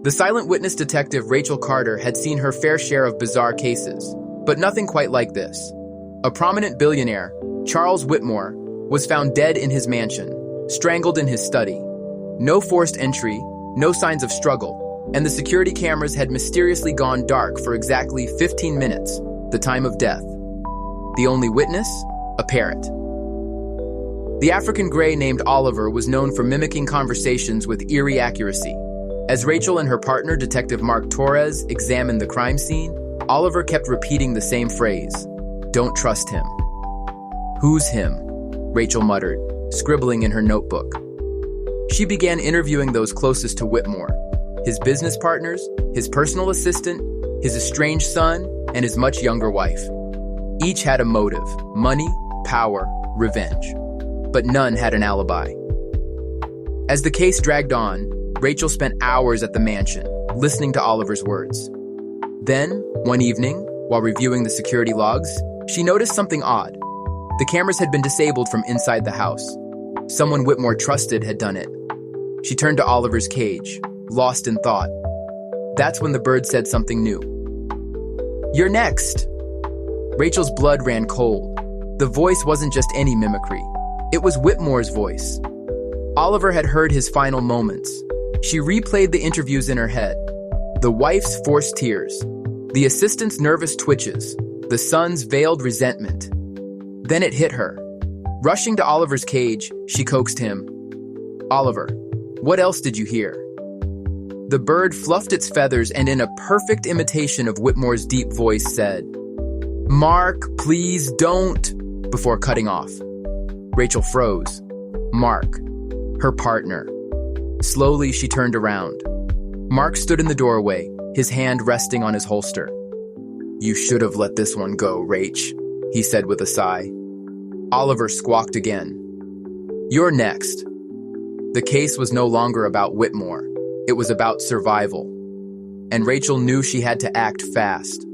The silent witness detective Rachel Carter had seen her fair share of bizarre cases, but nothing quite like this. A prominent billionaire, Charles Whitmore, was found dead in his mansion, strangled in his study. No forced entry, no signs of struggle, and the security cameras had mysteriously gone dark for exactly 15 minutes, the time of death. The only witness? A parrot. The African gray named Oliver was known for mimicking conversations with eerie accuracy. As Rachel and her partner, Detective Mark Torres, examined the crime scene, Oliver kept repeating the same phrase, "Don't trust him." "Who's him?" Rachel muttered, scribbling in her notebook. She began interviewing those closest to Whitmore, his business partners, his personal assistant, his estranged son, and his much younger wife. Each had a motive: money, power, revenge. But none had an alibi. As the case dragged on, Rachel spent hours at the mansion, listening to Oliver's words. Then, one evening, while reviewing the security logs, she noticed something odd. The cameras had been disabled from inside the house. Someone Whitmore trusted had done it. She turned to Oliver's cage, lost in thought. That's when the bird said something new. "You're next." Rachel's blood ran cold. The voice wasn't just any mimicry. It was Whitmore's voice. Oliver had heard his final moments. She replayed the interviews in her head. The wife's forced tears, the assistant's nervous twitches, the son's veiled resentment. Then it hit her. Rushing to Oliver's cage, she coaxed him. "Oliver, what else did you hear?" The bird fluffed its feathers and in a perfect imitation of Whitmore's deep voice said, "Mark, please don't," before cutting off. Rachel froze. Mark, her partner. Slowly, she turned around. Mark stood in the doorway, his hand resting on his holster. "You should have let this one go, Rach," he said with a sigh. Oliver squawked again. "You're next." The case was no longer about Whitmore. It was about survival. And Rachel knew she had to act fast.